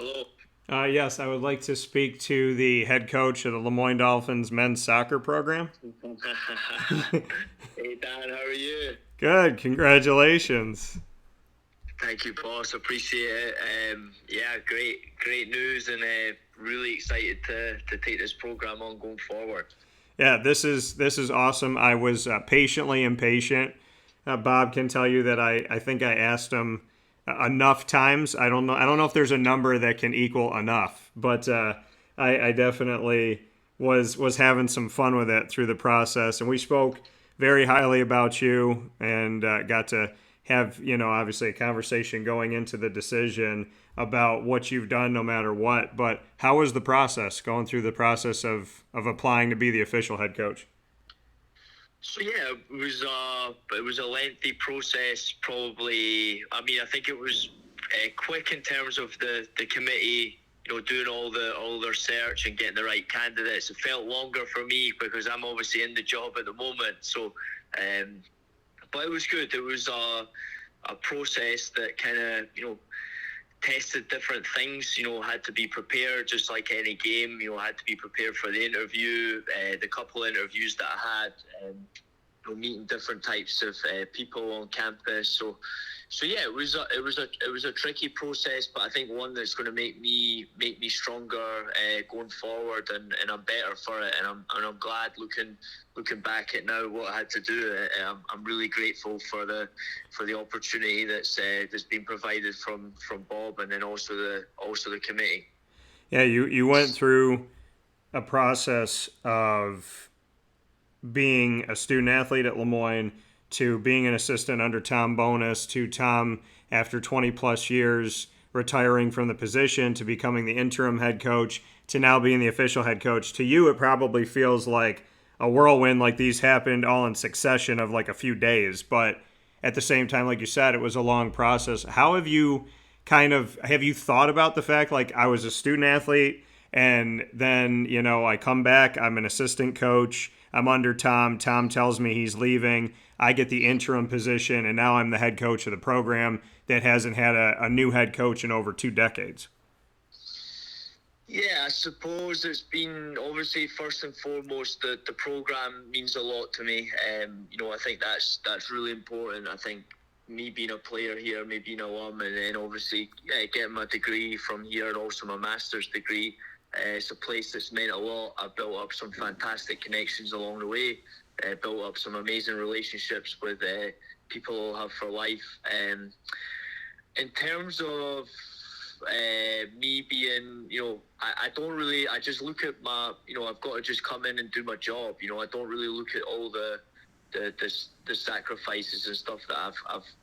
Hello. Yes, I would like to speak to the head coach of the LeMoyne Dolphins men's soccer program. Hey Dan, how are you? Good, congratulations. Thank you, boss. Appreciate it. Yeah, great news, and really excited to take this program on going forward. Yeah, this is awesome. I was patiently impatient. Bob can tell you that I think I asked him enough times. I don't know if there's a number that can equal enough, but I definitely was having some fun with it through the process, and we spoke very highly about you and got to have obviously a conversation going into the decision about what you've done no matter what. But how was the process going through the process of applying to be the official head coach? So yeah, it was a lengthy process. Probably, I mean, I think it was quick in terms of the committee, doing all their research and getting the right candidates. It felt longer for me because I'm obviously in the job at the moment. So, but it was good. It was a process that kind of tested different things. Had to be prepared just like any game. Had to be prepared for the interview, the couple of interviews that I had. Meeting different types of people on campus. So yeah, it was a tricky process, but I think one that's going to make me stronger going forward, and I'm better for it, and I'm glad looking back at now what I had to do. I'm really grateful for the opportunity that's been provided from Bob, and then also the committee. Yeah, you went through a process of being a student athlete at LeMoyne to being an assistant under Tom Bonus to Tom after 20 plus years retiring from the position to becoming the interim head coach to now being the official head coach. To you, it probably feels like a whirlwind, like these happened all in succession of like a few days. But at the same time, like you said, it was a long process. How have you thought about the fact like I was a student athlete and then, I come back, I'm an assistant coach, I'm under Tom. Tom tells me he's leaving. I get the interim position, and now I'm the head coach of the program that hasn't had a new head coach in over 2 decades. Yeah, I suppose it's been obviously first and foremost the program means a lot to me. I think that's really important. I think me being a player here, me being an alum, and then obviously getting my degree from here and also my master's degree. It's a place that's meant a lot. I've built up some fantastic connections along the way. Built up some amazing relationships with people I'll have for life. In terms of me being, I don't really, I just look at my, I've got to just come in and do my job. I don't really look at all the sacrifices and stuff that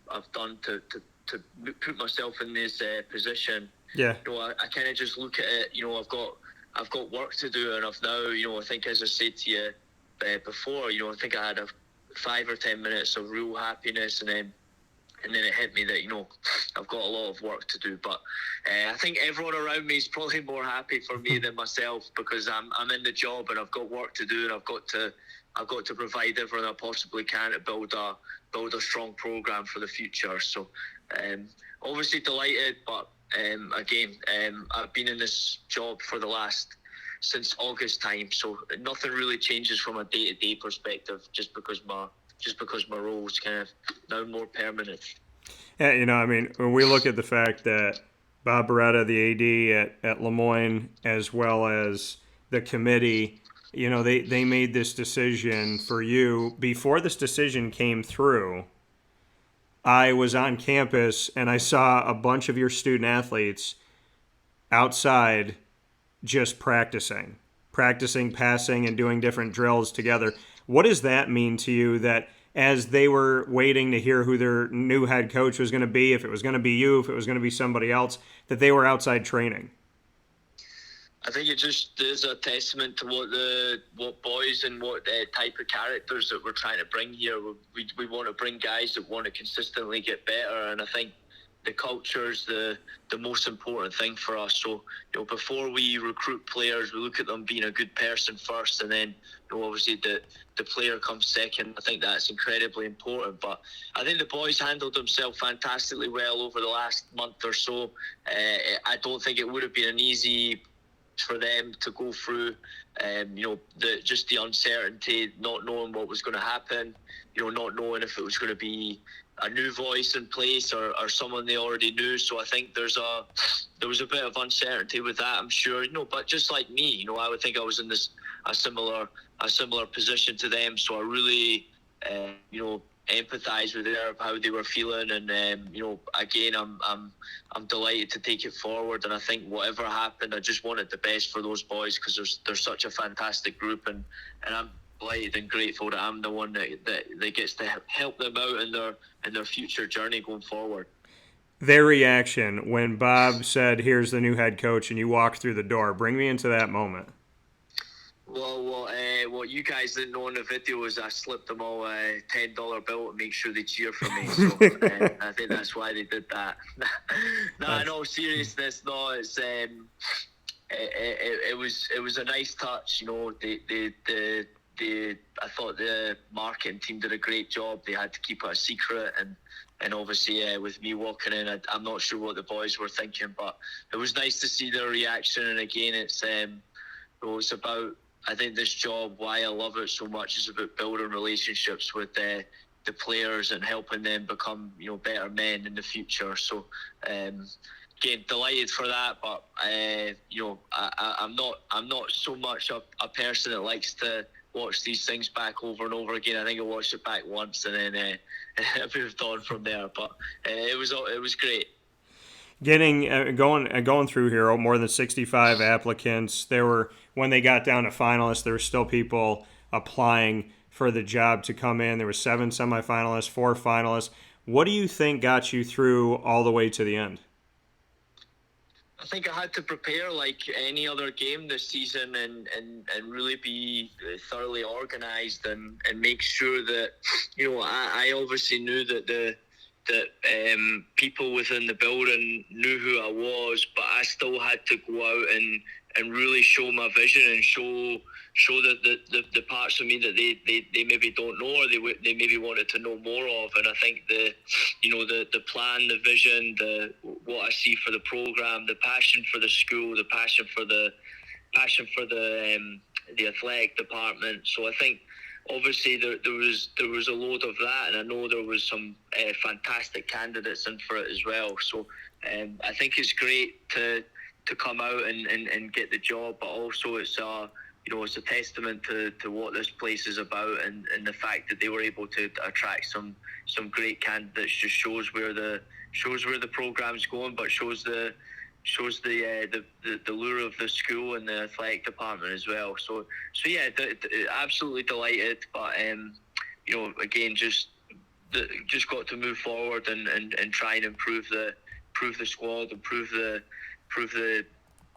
I've done to put myself in this position. Yeah. I kind of just look at it. I've got work to do, and I've now, I think as I said to you before, I think I had 5 or 10 minutes of real happiness, and then it hit me that I've got a lot of work to do. But I think everyone around me is probably more happy for me than myself, because I'm in the job and I've got work to do, and I've got to provide everything I possibly can to build a strong program for the future. So obviously delighted, but again, I've been in this job for since August time, so nothing really changes from a day-to-day perspective, just because my role is kind of now more permanent. Yeah, when we look at the fact that Bob Beretta, the AD at LeMoyne, as well as the committee, they made this decision for you. Before this decision came through, I was on campus and I saw a bunch of your student athletes outside just practicing passing and doing different drills together. What does that mean to you that as they were waiting to hear who their new head coach was going to be, if it was going to be you, if it was going to be somebody else, that they were outside training? I think it just is a testament to what boys and what type of characters that we're trying to bring here. We want to bring guys that want to consistently get better, and I think the culture's the most important thing for us. So, before we recruit players, we look at them being a good person first, and then, obviously the player comes second. I think that's incredibly important. But I think the boys handled themselves fantastically well over the last month or so. I don't think it would have been an easy for them to go through, just the uncertainty, not knowing what was going to happen, not knowing if it was going to be a new voice in place or someone they already knew. So I think there was a bit of uncertainty with that, I'm sure. But just like me, I would think I was in a similar position to them. So I really, empathize with how they were feeling, and again, I'm delighted to take it forward. And I think whatever happened, I just wanted the best for those boys, because they're such a fantastic group, and I'm delighted and grateful that I'm the one that gets to help them out in their future journey going forward. Their reaction when Bob said, "Here's the new head coach," and you walked through the door. Bring me into that moment. Well, what you guys didn't know in the video is I slipped them all a $10 bill to make sure they cheer for me. So I think that's why they did that. No, in all seriousness, no, it's it was a nice touch. I thought the marketing team did a great job. They had to keep it a secret, and obviously with me walking in, I'm not sure what the boys were thinking, but it was nice to see their reaction. And again, it's about, I think this job, why I love it so much, is about building relationships with the players and helping them become better men in the future. So again, delighted for that, but I'm not so much a person that likes to watch these things back over and over again. I think I watched it back once and then I moved on from there. But it was great. Going through here, more than 65 applicants. There were, when they got down to finalists, there were still people applying for the job to come in. There were 7 semifinalists, 4 finalists. What do you think got you through all the way to the end? I think I had to prepare like any other game this season, and really be thoroughly organised and make sure that I obviously knew that people within the building knew who I was, but I still had to go out and really show my vision and show the parts of me that they maybe don't know, or they maybe wanted to know more of. And I think the plan, the vision, what I see for the program, the passion for the school, the passion for the athletic department. So I think obviously there was a load of that, and I know there was some fantastic candidates in for it as well. So I think it's great to come out and get the job, but also it's a testament to what this place is about, and the fact that they were able to attract some great candidates just shows where the program's going, but shows the lure of the school and the athletic department as well. So yeah, absolutely delighted. But again, just got to move forward and try and improve the squad, improve the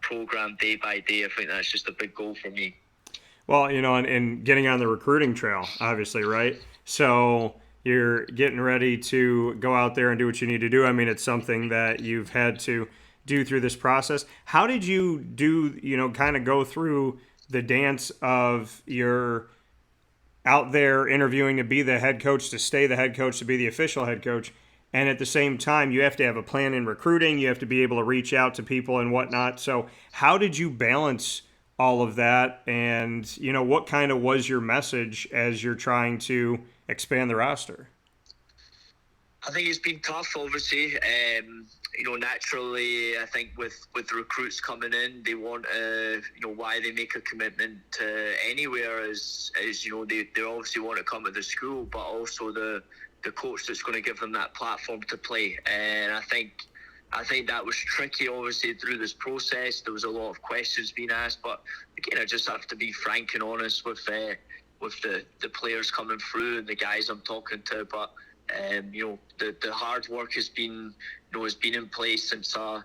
program day by day. I think that's just a big goal for me. Well, and getting on the recruiting trail, obviously, right? So you're getting ready to go out there and do what you need to do. I mean, it's something that you've had to do through this process. How did you kind of go through the dance of you're out there interviewing to be the head coach, to stay the head coach, to be the official head coach, and at the same time you have to have a plan in recruiting, you have to be able to reach out to people and whatnot. So how did you balance all of that, and what kind of was your message as you're trying to expand the roster? I think it's been tough, obviously. Naturally, I think with recruits coming in, they want why they make a commitment to anywhere is they obviously want to come to the school, but also the coach that's going to give them that platform to play. And I think that was tricky, obviously, through this process. There was a lot of questions being asked, but again, I just have to be frank and honest with the players coming through and the guys I'm talking to. But the hard work has been in place since the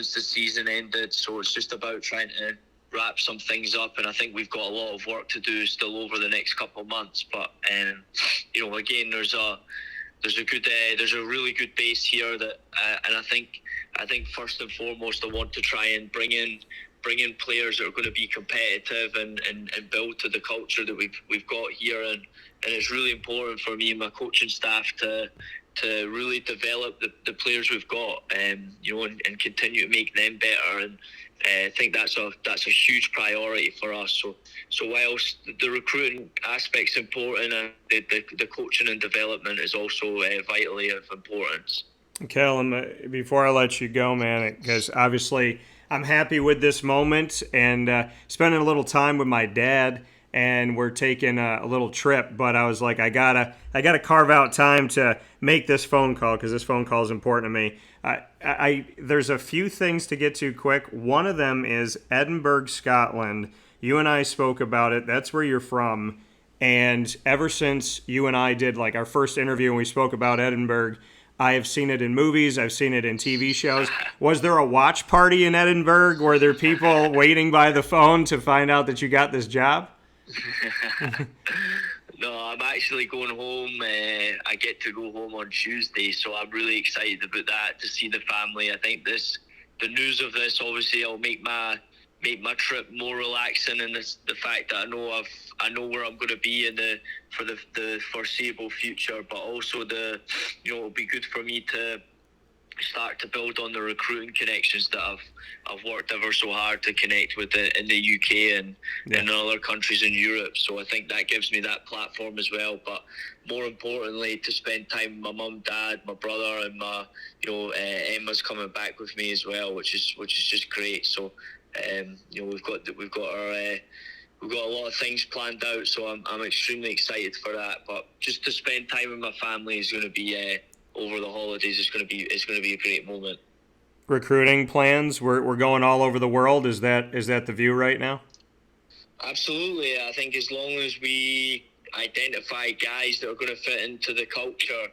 season ended. So it's just about trying to wrap some things up, and I think we've got a lot of work to do still over the next couple of months. But again, there's there's a really good base here that, and I think first and foremost, I want to try and bring in players that are going to be competitive and build to the culture that we've got here, and it's really important for me and my coaching staff to really develop the players we've got, and continue to make them better. And I think that's a huge priority for us. So whilst the recruiting aspect's important, the coaching and development is also vitally of importance. Callum, before I let you go, man, because obviously I'm happy with this moment and spending a little time with my dad, and we're taking a little trip. But I was like, I gotta carve out time to make this phone call because this phone call is important to me. There's a few things to get to quick. One of them is Edinburgh, Scotland. You and I spoke about it. That's where you're from. And ever since you and I did like our first interview and we spoke about Edinburgh, I have seen it in movies. I've seen it in TV shows. Was there a watch party in Edinburgh? Were there people waiting by the phone to find out that you got this job? No, I'm actually going home. I get to go home on Tuesday, so I'm really excited about that, to see the family. I think the news of this obviously will make my trip more relaxing, and the fact that I know where I'm going to be for the foreseeable future, but also it'll be good for me to start to build on the recruiting connections that I've worked ever so hard to connect with in the UK and in other countries in Europe. So I think that gives me that platform as well. But more importantly, to spend time with my mum, dad, my brother, and my Emma's coming back with me as well, which is just great. So we've got a lot of things planned out, so I'm extremely excited for that. But just to spend time with my family is going to be over the holidays. It's going to be a great moment. Recruiting plans. We're going all over the world. Is that the view right now? Absolutely. I think as long as we identify guys that are going to fit into the culture,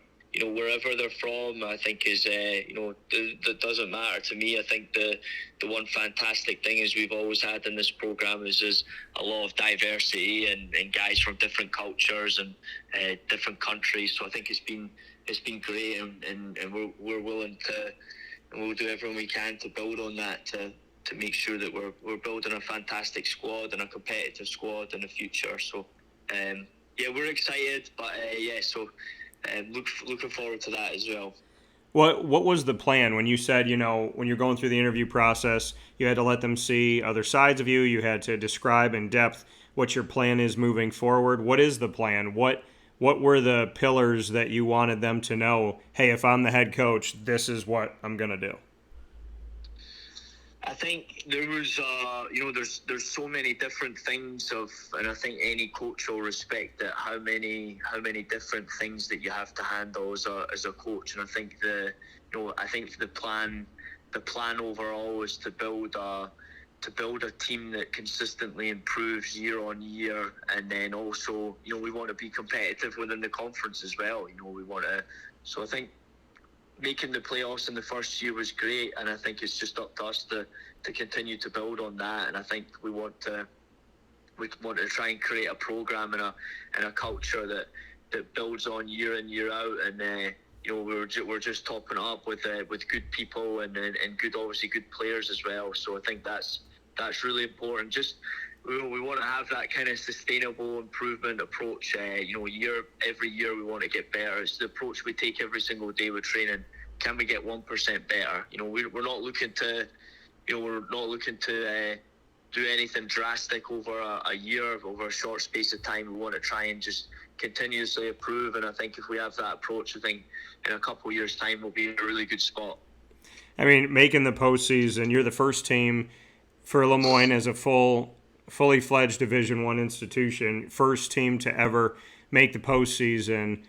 wherever they're from, I think that doesn't matter to me. I think the one fantastic thing is we've always had in this program is a lot of diversity and guys from different cultures and different countries. So I think it's been great, and we're willing to, and we'll do everything we can to build on that to make sure that we're building a fantastic squad and a competitive squad in the future. So we're excited, but so. Looking forward to that as well. What was the plan when you said, when you're going through the interview process, you had to let them see other sides of you, you had to describe in depth what your plan is moving forward? What is the plan? What were the pillars that you wanted them to know, hey, if I'm the head coach, this is what I'm going to do? I think there was, there's so many different things and I think any coach will respect that how many different things that you have to handle as a coach. And I think the plan overall is to build a team that consistently improves year on year, and then also, we want to be competitive within the conference as well. We want to. So I think making the playoffs in the first year was great, and I think it's just up to us to continue to build on that. And I think we want to try and create a program and a culture that builds on year in, year out, and we're just topping it up with good people and obviously good players as well. So I think that's really important. Just we want to have that kind of sustainable improvement approach. Every year we want to get better. It's the approach we take every single day with training. Can we get 1% better? We're not looking to do anything drastic over a year, over a short space of time. We want to try and just continuously improve. And I think if we have that approach, I think in a couple of years' time we'll be in a really good spot. I mean, making the postseason, you're the first team for LeMoyne as a fully fledged Division I institution, first team to ever make the postseason.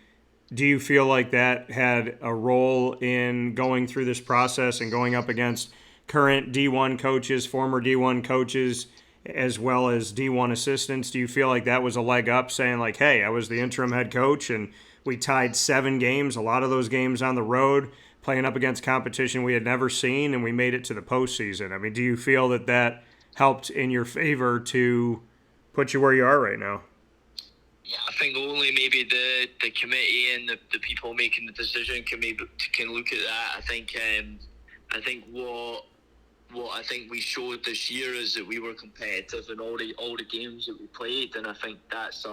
Do you feel like that had a role in going through this process and going up against current D1 coaches, former D1 coaches, as well as D1 assistants? Do you feel like that was a leg up, saying like, hey, I was the interim head coach and we tied 7 games, a lot of those games on the road, playing up against competition we had never seen, and we made it to the postseason? I mean, do you feel that helped in your favor to put you where you are right now? Yeah, I think only maybe the committee and the people making the decision can look at that. I think what I think we showed this year is that we were competitive in all the games that we played, and I think that's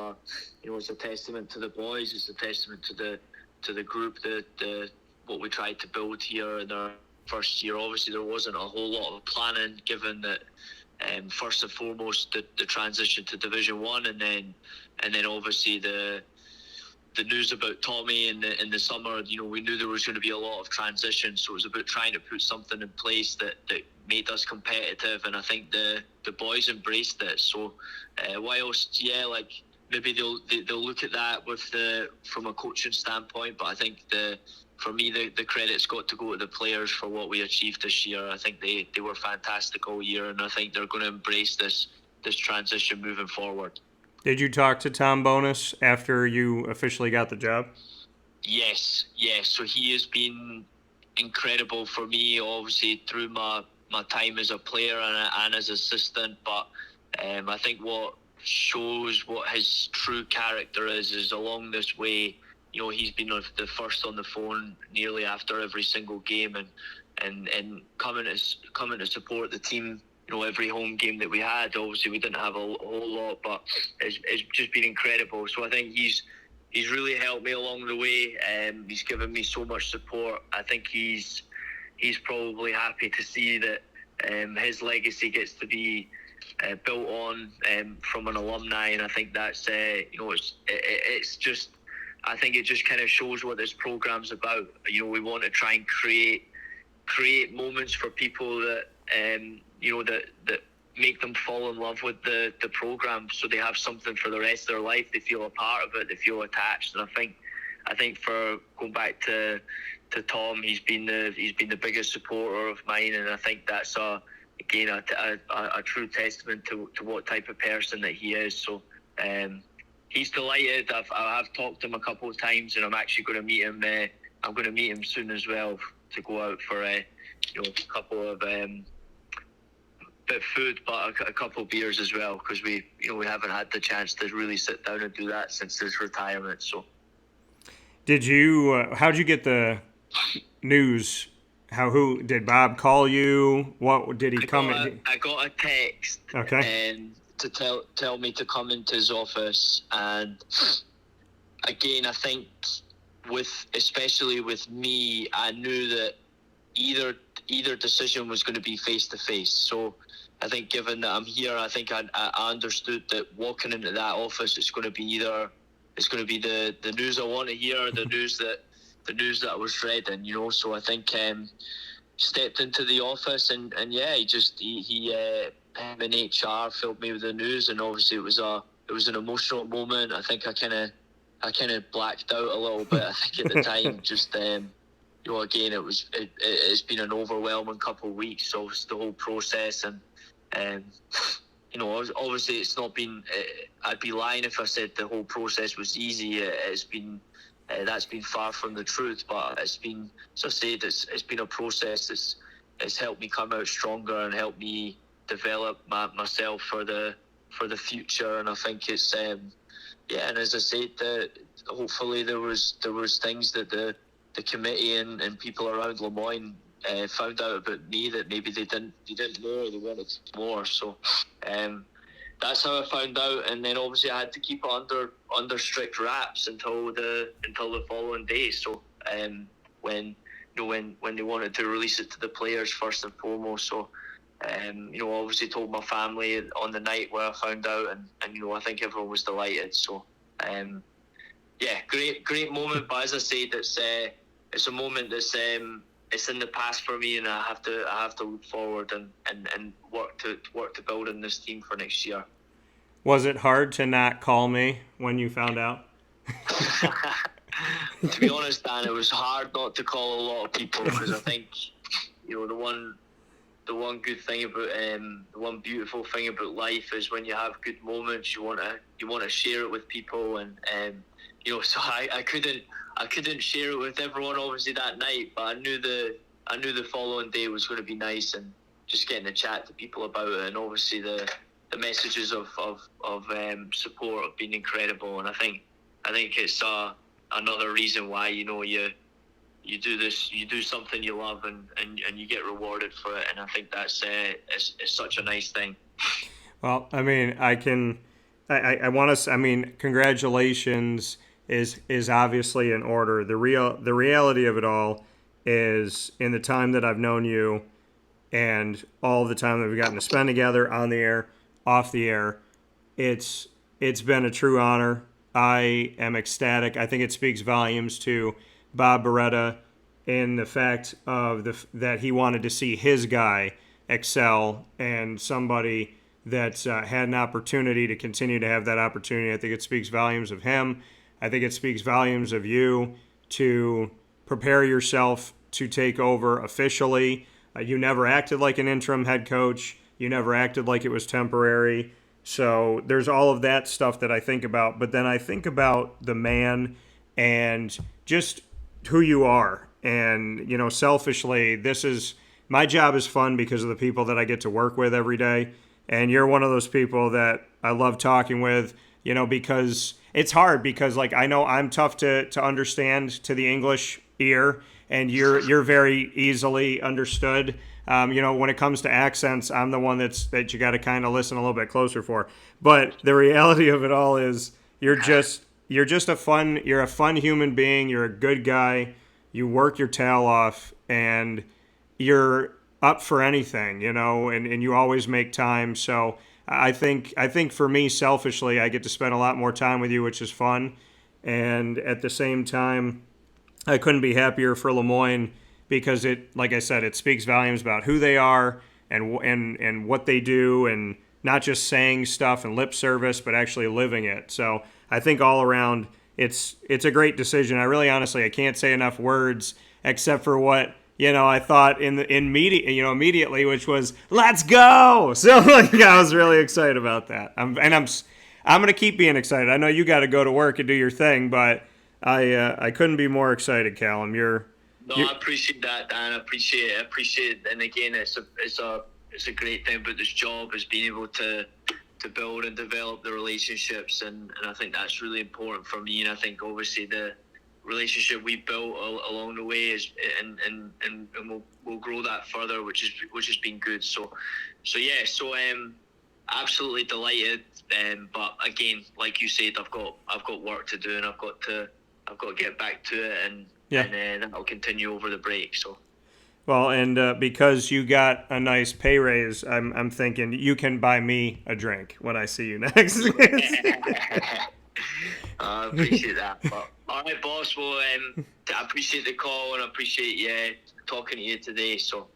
it's a testament to the boys. It's a testament to the group, the what we tried to build here in our first year. Obviously, there wasn't a whole lot of planning, given that first and foremost the transition to Division 1, and then obviously the news about Tommy in the summer. We knew there was going to be a lot of transition, so it was about trying to put something in place that made us competitive, and I think the boys embraced it. So whilst maybe they'll look at that from a coaching standpoint, but I think for me the credit's got to go to the players for what we achieved this year. I think they were fantastic all year, and I think they're going to embrace this transition moving forward. Did you talk to Tom Bonus after you officially got the job? Yes. So he has been incredible for me, obviously through my time as a player and as assistant. But I think what shows what his true character is along this way. He's been the first on the phone nearly after every single game, and coming to support the team. Every home game that we had. Obviously, we didn't have a whole lot, but it's just been incredible. So I think he's really helped me along the way. He's given me so much support. I think he's probably happy to see that his legacy gets to be built on from an alumni, and I think that's it's just. I think it just kind of shows what this program's about. We want to try and create moments for people that that make them fall in love with the program, so they have something for the rest of their life. They feel a part of it. They feel attached. And I think for going back to Tom, he's been the biggest supporter of mine, and I think that's a true testament to what type of person that he is. So he's delighted. I've talked to him a couple of times, and I'm actually going to meet him. I'm going to meet him soon as well to go out for a couple of bit of food, but a couple of beers as well, because we haven't had the chance to really sit down and do that since his retirement. So, did you? How'd you get the news? Who did Bob call you? What did he come? I got a text. Okay. And to tell me to come into his office, and again, I think especially with me, I knew that either decision was going to be face to face. So I think, given that I'm here, I think I understood that walking into that office, it's going to be the news I want to hear, the news that I was dreading. So I think stepped into the office, and yeah, he him in HR filled me with the news, and obviously it was an emotional moment. I think I kind of blacked out a little bit. I think at the time, just again, it's been an overwhelming couple of weeks. So it's the whole process, and obviously it's not been. I'd be lying if I said the whole process was easy. It's been that's been far from the truth. But it's been, as I said, it's been a process. It's helped me come out stronger and helped me develop myself for the future. And I think it's and as I said, hopefully there was things that the committee and people around LeMoyne found out about me that maybe they didn't know, or they wanted more. So that's how I found out, and then obviously I had to keep it under strict wraps until the following day. So when they wanted to release it to the players first and foremost. So obviously told my family on the night where I found out, and I think everyone was delighted. So great moment. But as I said, it's a moment that's it's in the past for me, and I have to look forward and work to build in this team for next year. Was it hard to not call me when you found out? To be honest, Dan, it was hard not to call a lot of people, because I think the one good thing about the one beautiful thing about life is when you have good moments, you want to share it with people, and so I couldn't share it with everyone obviously that night, but I knew the following day was going to be nice, and just getting to chat to people about it, and obviously the messages of support have been incredible, and I think it's another reason why you do this, you do something you love, and you get rewarded for it, and I think that's is such a nice thing. Well, I mean, I want to. I mean, congratulations is obviously in order. The reality of it all is, in the time that I've known you, and all the time that we've gotten to spend together on the air, off the air, it's been a true honor. I am ecstatic. I think it speaks volumes to Bob Beretta in the fact of that he wanted to see his guy excel, and somebody that had an opportunity to continue to have that opportunity. I think it speaks volumes of him. I think it speaks volumes of you to prepare yourself to take over officially. You never acted like an interim head coach. You never acted like it was temporary. So there's all of that stuff that I think about. But then I think about the man and just who you are. And, selfishly, my job is fun because of the people that I get to work with every day. And you're one of those people that I love talking with, because it's hard, because I know I'm tough to understand to the English ear, and you're very easily understood. When it comes to accents, I'm the one that you got to kind of listen a little bit closer for. But the reality of it all is you're a fun human being. You're a good guy. You work your tail off, and you're up for anything, and you always make time. So I think for me, selfishly, I get to spend a lot more time with you, which is fun. And at the same time, I couldn't be happier for LeMoyne, because like I said, it speaks volumes about who they are and what they do, and not just saying stuff and lip service, but actually living it. So I think all around, it's a great decision. I really, honestly, I can't say enough words except for what I thought immediately, which was, let's go. So I was really excited about that. I'm going to keep being excited. I know you got to go to work and do your thing, but I couldn't be more excited, Callum. I appreciate that, Dan. I appreciate it. And again, it's a great thing about this job, is being able to build and develop the relationships, and I think that's really important for me. And I think obviously the relationship we built along the way is, and we'll grow that further, which has been good. So absolutely delighted. But again, like you said, I've got work to do, and I've got to get back to it, and that'll continue over the break. So. Well, and because you got a nice pay raise, I'm thinking you can buy me a drink when I see you next. I appreciate that. But, all right, boss. Well, I appreciate the call, and I appreciate talking to you today. So.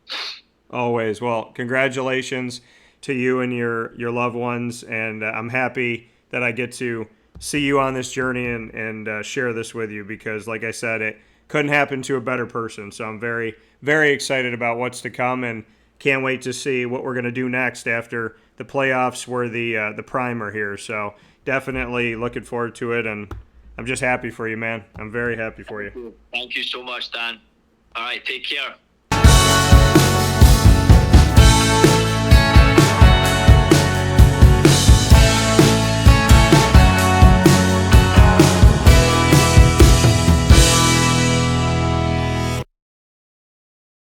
Always. Well, congratulations to you and your loved ones, and I'm happy that I get to see you on this journey and share this with you, because, like I said, it couldn't happen to a better person. So I'm very, very excited about what's to come, and can't wait to see what we're going to do next after the playoffs were the primer here. So definitely looking forward to it, and I'm just happy for you, man. I'm very happy for you. Thank you so much, Dan. All right, take care.